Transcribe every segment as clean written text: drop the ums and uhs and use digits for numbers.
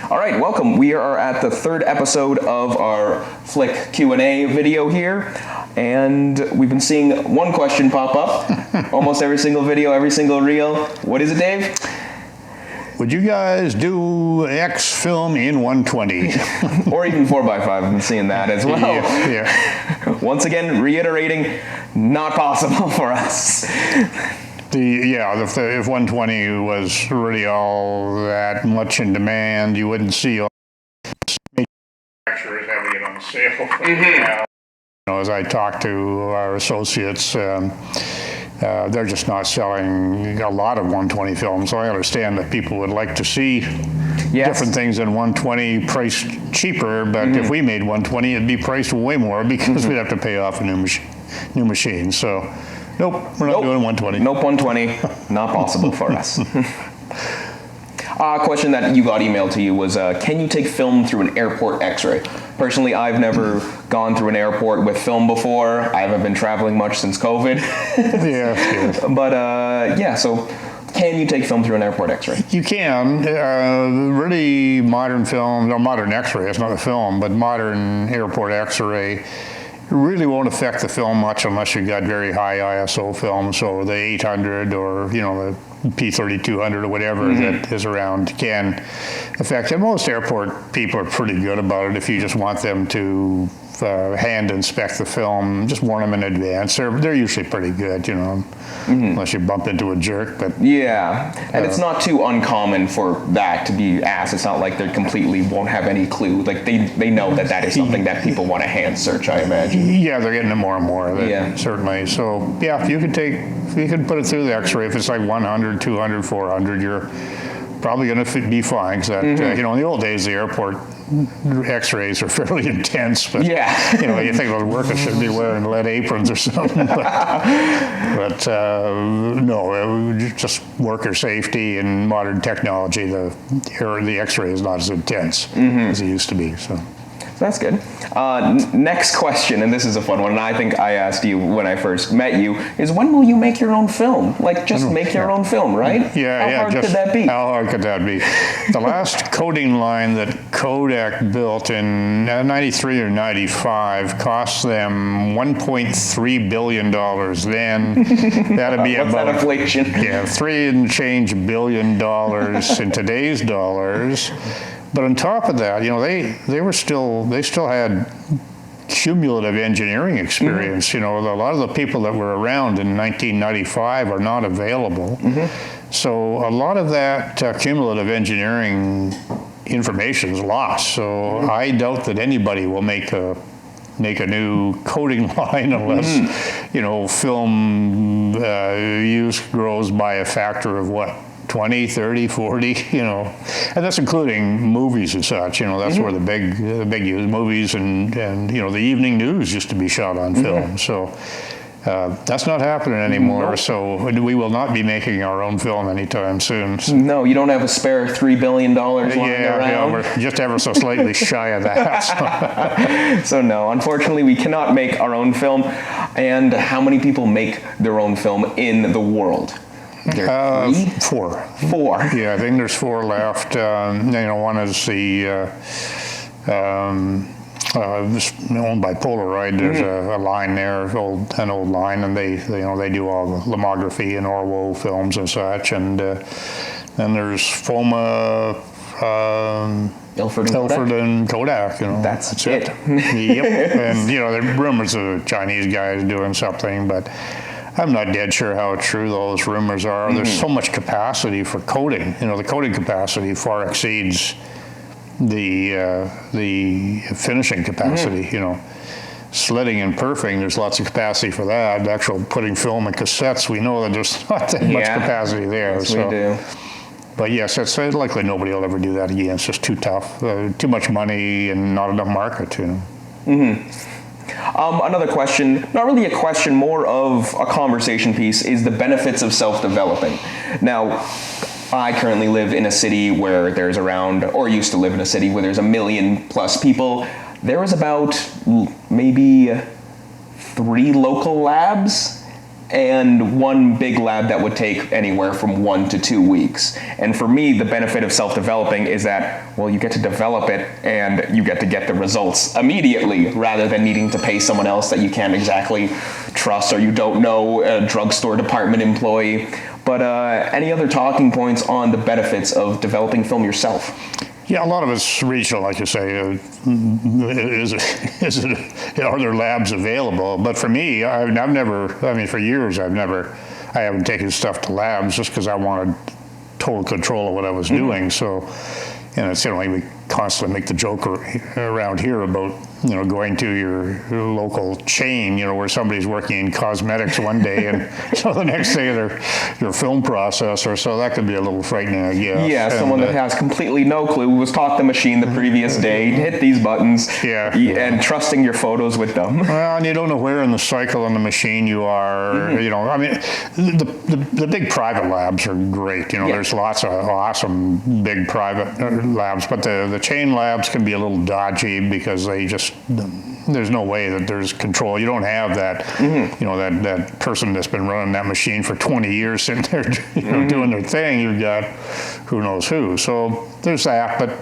All right, welcome. We are at the third episode of our Flic Q&A video here, and we've been seeing one question pop up almost every single video, every single reel. What is it, Dave? Would you guys do X film in 120? Or even 4x5, I've been seeing that as well. Yeah. Once again, reiterating, not possible for us. If 120 was really all that much in demand, you wouldn't see all manufacturers having it on sale. Now, as I talk to our associates, they're just not selling a lot of 120 films. So I understand that people would like to see different things in 120 priced cheaper, but if we made 120, it'd be priced way more because we'd have to pay off a new machine. So. Nope, we're not doing 120. Nope, 120, not possible for us. A question that you got emailed to you was, can you take film through an airport x-ray? Personally, I've never gone through an airport with film before. I haven't been traveling much since COVID. Yeah. But so can you take film through an airport x-ray? You can. Really modern film, no, modern x-ray, it's not a film, but modern airport x-ray really won't affect the film much unless you've got very high ISO film, so the 800 or the P3200 or whatever that is around can affect it. Most airport people are pretty good about it. If you just want them to hand inspect the film, just warn them in advance. They're usually pretty good, unless you bump into a jerk. But and it's not too uncommon for that to be asked. It's not like they completely won't have any clue. Like they know that is something that people want to hand search, I imagine. Yeah, they're getting it more and more. Certainly. So if you could put it through the X-ray, if it's like 100, 200, 400, you're probably going to be fine. Because in the old days, the airport X-rays are fairly intense, but you think those workers should be wearing lead aprons or something. But no, just worker safety and modern technology. The X-ray is not as intense as it used to be. So that's good. Next question, and this is a fun one, and I think I asked you when I first met you, is when will you make your own film? Like, just make your own film, right? How hard could that be? How hard could that be? The last coating line that Kodak built in 93 or 95 cost them $1.3 billion then. That'd be what's about that inflation? $3 and change billion in today's dollars. But on top of that, they still had cumulative engineering experience. A lot of the people that were around in 1995 are not available. So a lot of that cumulative engineering information is lost. So I doubt that anybody will make a new coating line unless film use grows by a factor of 20, 30, 40, and that's including movies and such. That's where the big movies and the evening news used to be shot on film. So that's not happening anymore. Nope. So we will not be making our own film anytime soon. So. No, you don't have a spare $3 billion lying around? Yeah, we're just ever so slightly shy of that. So no, unfortunately, we cannot make our own film. And how many people make their own film in the world? Four. Yeah, I think there's 4 left. One is the owned by Polaroid. There's a line there, an old line, and they do all the lomography and Orwo films and such. And then there's FOMA, Ilford and Kodak. That's it. Yep. And there are rumors of Chinese guys doing something, but I'm not dead sure how true those rumors are. There's so much capacity for coating. The coating capacity far exceeds the finishing capacity. Slitting and perfing, there's lots of capacity for that. The actual putting film in cassettes, we know that there's not that much capacity there. Yes, we do. But yes, it's likely nobody will ever do that again. It's just too tough, too much money, and not enough market. Another question, not really a question, more of a conversation piece, is the benefits of self-developing. Now, I currently live in a city where there's used to live in a city where there's 1 million plus people. There is about maybe 3 local labs and one big lab that would take anywhere from 1 to 2 weeks. And for me, the benefit of self-developing is that, well, you get to develop it and you get to get the results immediately rather than needing to pay someone else that you can't exactly trust or you don't know, a drugstore department employee. But any other talking points on the benefits of developing film yourself? Yeah, a lot of it's regional, like you say. Are there labs available? But for me, I've never, for years, I haven't taken stuff to labs just because I wanted total control of what I was doing. So, it's, we constantly make the joke around here about, going to your local chain, where somebody's working in cosmetics one day and the next day they're film processor. So that could be a little frightening, I guess. Yeah, someone that has completely no clue, was taught the machine the previous day, hit these buttons, and trusting your photos with them. Well, and you don't know where in the cycle on the machine you are. The big private labs are great. There's lots of awesome big private labs, but the chain labs can be a little dodgy because there's no way that there's control. You don't have that, that person that's been running that machine for 20 years sitting there, doing their thing. You've got who knows who. So there's that, but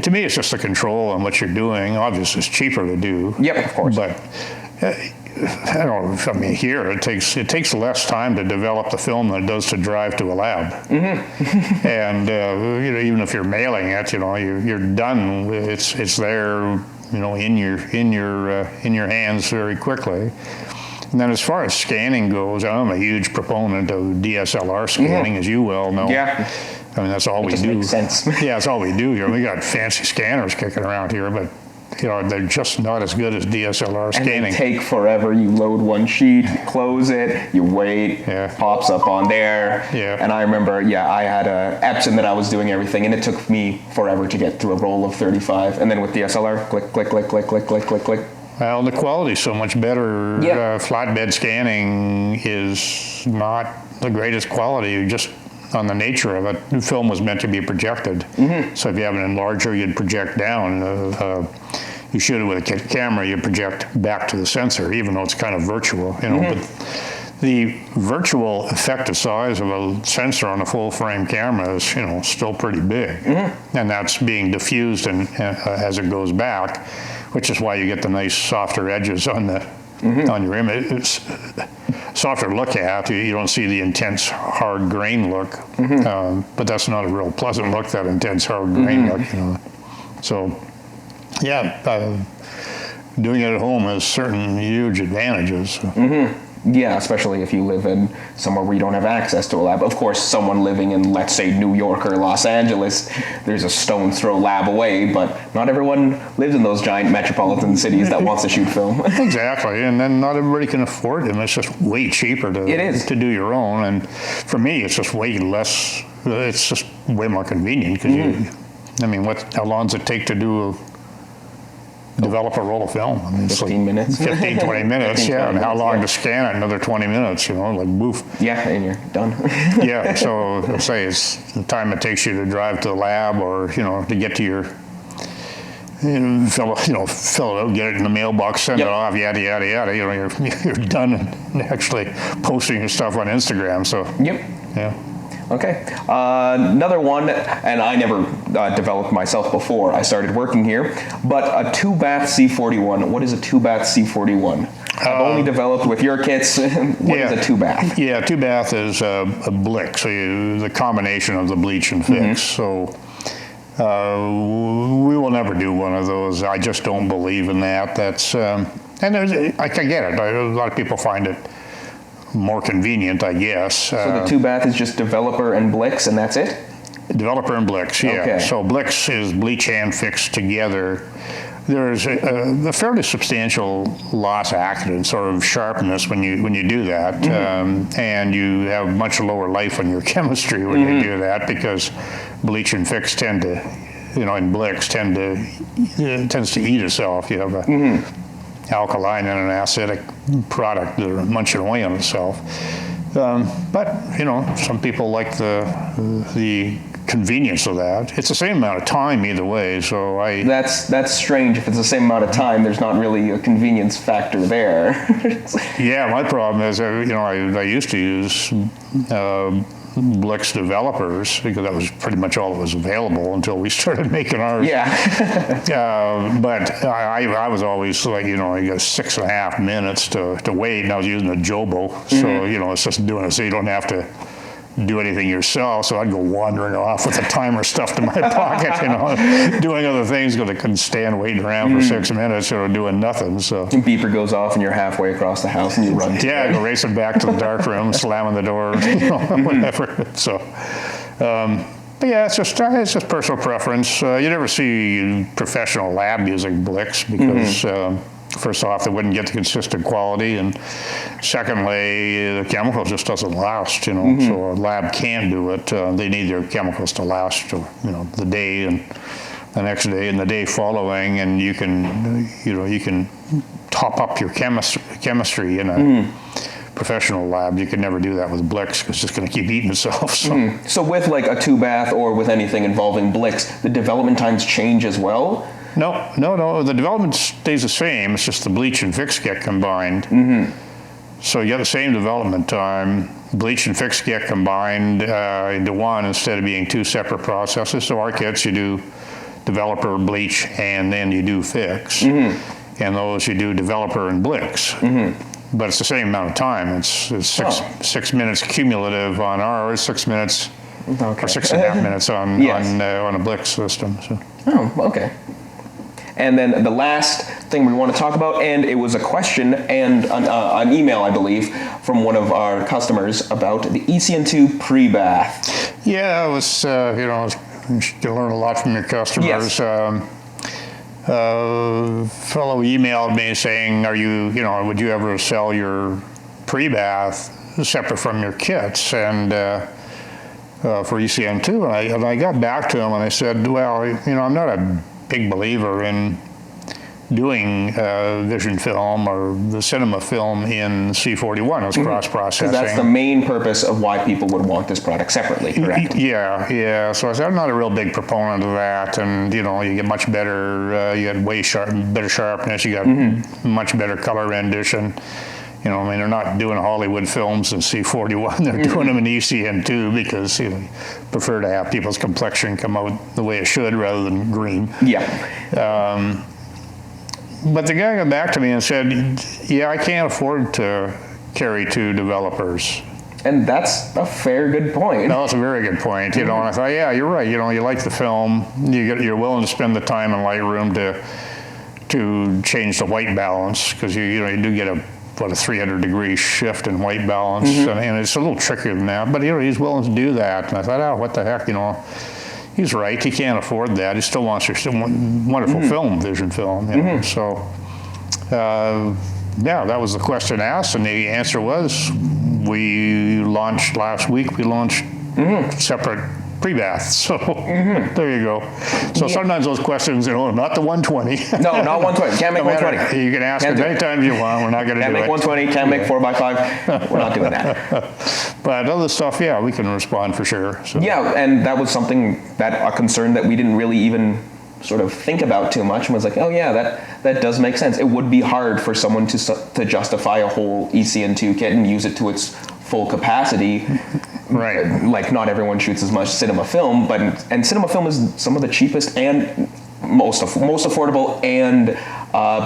to me, it's just the control on what you're doing. Obviously, it's cheaper to do. Yep, of course. But here it takes less time to develop the film than it does to drive to a lab. And even if you're mailing it, you're done. It's there, in your hands very quickly. And then as far as scanning goes, I'm a huge proponent of DSLR scanning, as you well know. Yeah. That's all we do. Makes sense. Yeah, that's all we do here. We got fancy scanners kicking around here, but they're just not as good as DSLR scanning. And they take forever. You load one sheet, close it, you wait, pops up on there. Yeah. And I remember, I had a Epson that I was doing everything, and it took me forever to get through a roll of 35. And then with DSLR, click, click, click, click, click, click, click, click. Well, the quality's so much better. Flatbed scanning is not the greatest quality, just on the nature of it. The film was meant to be projected. So if you have an enlarger, you'd project down. You shoot it with a camera, you project back to the sensor, even though it's kind of virtual, But the virtual effective size of a sensor on a full-frame camera is, still pretty big. And that's being diffused as it goes back, which is why you get the nice softer edges on your image. It's softer to look at. You don't see the intense hard grain look, but that's not a real pleasant look, that intense hard grain look. So doing it at home has certain huge advantages. Yeah, especially if you live in somewhere where you don't have access to a lab. Of course, someone living in, let's say, New York or Los Angeles, there's a stone's throw lab away, but not everyone lives in those giant metropolitan cities that wants to shoot film. Exactly, and then not everybody can afford them. It's just way cheaper to do your own, and for me, it's just way less, it's just way more convenient, because how long does it take to develop a roll of film? 15 minutes. 15, 20 minutes, and how long to scan it? Another 20 minutes, like boof. Yeah, and you're done. So say it's the time it takes you to drive to the lab, or, to get to your, fill it out, get it in the mailbox, send it off, yada, yada, yada. You're done actually posting your stuff on Instagram, so. Yeah. Okay. Another one, and I never developed myself before I started working here, but a 2-bath C41. What is a 2-bath C41? I've only developed with your kits. What is a 2-bath? Yeah, 2-bath is a Blic, so the combination of the bleach and fix. So we will never do one of those. I just don't believe in that. That's and I can get it. A lot of people find it more convenient, I guess. So the 2-bath is just developer and Blics, and that's it? Developer and Blics, yeah. Okay. So Blics is bleach and fix together. There's a fairly substantial loss of acrid sort of sharpness when you do that, and you have much lower life on your chemistry when you do that, because bleach and fix tend to, in Blics tends to eat itself. You have a alkaline and an acidic product that are munching away on itself. But some people like the convenience of that. It's the same amount of time either way, so That's strange. If it's the same amount of time, there's not really a convenience factor there. Yeah, my problem is, I used to use Flic's developers because that was pretty much all that was available until we started making ours. Yeah. But I was always like, I got 6.5 minutes to wait, and I was using a Jobo, so it's just doing it so you don't have to do anything yourself. So I'd go wandering off with the timer stuffed in my pocket, doing other things because I couldn't stand waiting around for 6 minutes or doing nothing. So beeper goes off and you're halfway across the house and you run. Yeah, I go racing back to the dark room, slamming the door, whatever. So, but yeah, it's just personal preference. You never see professional lab using Flics because. First off, they wouldn't get the consistent quality, and secondly, the chemical just doesn't last. So a lab can do it. They need their chemicals to last, the day and the next day and the day following, and you can top up your chemistry in a professional lab. You can never do that with Flics because it's just going to keep eating itself. So with like a 2-bath or with anything involving Flics, the development times change as well? No. The development stays the same. It's just the bleach and fix get combined. So you have the same development time. Bleach and fix get combined into one instead of being 2 separate processes. So our kits, you do developer, bleach, and then you do fix. And those you do developer and Flics. But it's the same amount of time. It's 6 minutes cumulative on ours, 6 minutes or 6.5 minutes on a Flic system. So. Oh, okay. And then the last thing we want to talk about, and it was a question and an email, I believe, from one of our customers about the ECN2 pre-bath. Yeah, it was, you learn a lot from your customers. Yes. Fellow emailed me saying, would you ever sell your pre-bath separate from your kits and for ECN2? And I got back to him and I said, well, I'm not a big believer in doing vision film or the cinema film in C41 as cross-processing. Because that's the main purpose of why people would want this product separately, correct? Yeah. So I said, I'm not a real big proponent of that, and you get much better, you get better sharpness, you got much better color rendition. They're not doing Hollywood films in C41, they're doing them in ECN2 because prefer to have people's complexion come out the way it should rather than green. Yeah. But the guy got back to me and said, yeah, I can't afford to carry 2 developers. And that's a good point. No, that's a very good point. And I thought, yeah, you're right. You like the film, you're willing to spend the time in Lightroom to change the white balance because you do get a 300-degree shift in white balance, and it's a little trickier than that. But he's willing to do that, and I thought, oh, what the heck, he's right. He can't afford that. He still wants your wonderful film, vision film. So, that was the question asked, and the answer was, we launched last week. We launched separate pre-bath. So there you go. So sometimes those questions, not the 120. No, not 120. Can't make 120. You can ask as many times you want. We're not going to do it. Can't make 120. Can't make 4x5. We're not doing that. But other stuff, yeah, we can respond for sure. So. Yeah, and that was a concern that we didn't really even sort of think about too much, and was like, oh yeah, that does make sense. It would be hard for someone to justify a whole ECN2 kit and use it to its full capacity. Right. Like not everyone shoots as much cinema film, and cinema film is some of the cheapest and most affordable and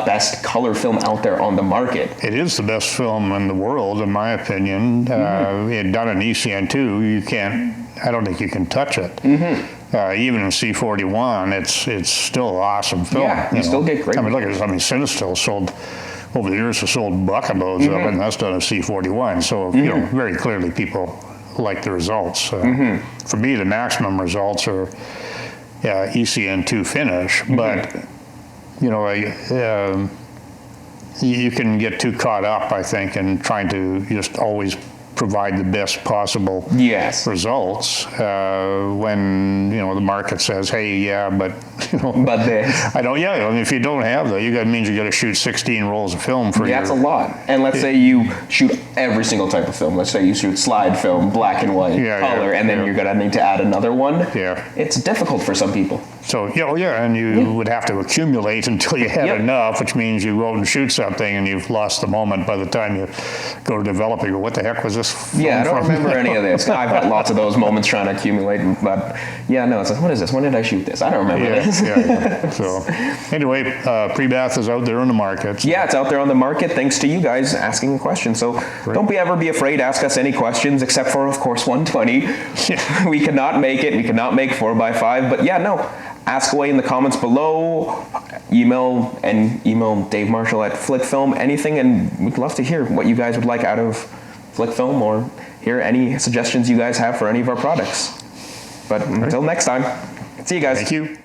best color film out there on the market. It is the best film in the world, in my opinion. Done in ECN2, I don't think you can touch it. Even in C41, it's still awesome film. Yeah, you still get great. Look at Cinestill sold. Over the years, have sold bucketloads of it, and that's done at C41. So, very clearly people like the results. For me, the maximum results are ECN2 finish, but, you can get too caught up, I think, in trying to just always provide the best possible Yes. results when, the market says, hey, yeah, but, But this. I don't, I mean, if you don't have that, means you got to shoot 16 rolls of film for Yeah, that's a lot. And let's say you shoot every single type of film. Let's say you shoot slide film, black and white, color, and then you're going to need to add another one. Yeah. It's difficult for some people. So, and you would have to accumulate until you had enough, which means you go out and shoot something and you've lost the moment by the time you go to develop it. You go, what the heck was this film Yeah, I don't from? remember any of this. I've had lots of those moments trying to accumulate, but it's like, what is this? When did I shoot this? I don't remember this. So, anyway, pre-bath is out there on the market. Yeah, it's out there on the market thanks to you guys asking a question. So don't ever be afraid. Ask us any questions except for, of course, 120. Yeah. We cannot make it. We cannot make 4x5. But ask away in the comments below. Email Dave Marshall at Flic Film, anything, and we'd love to hear what you guys would like out of Flic Film or hear any suggestions you guys have for any of our products. But until next time, see you guys. Thank you.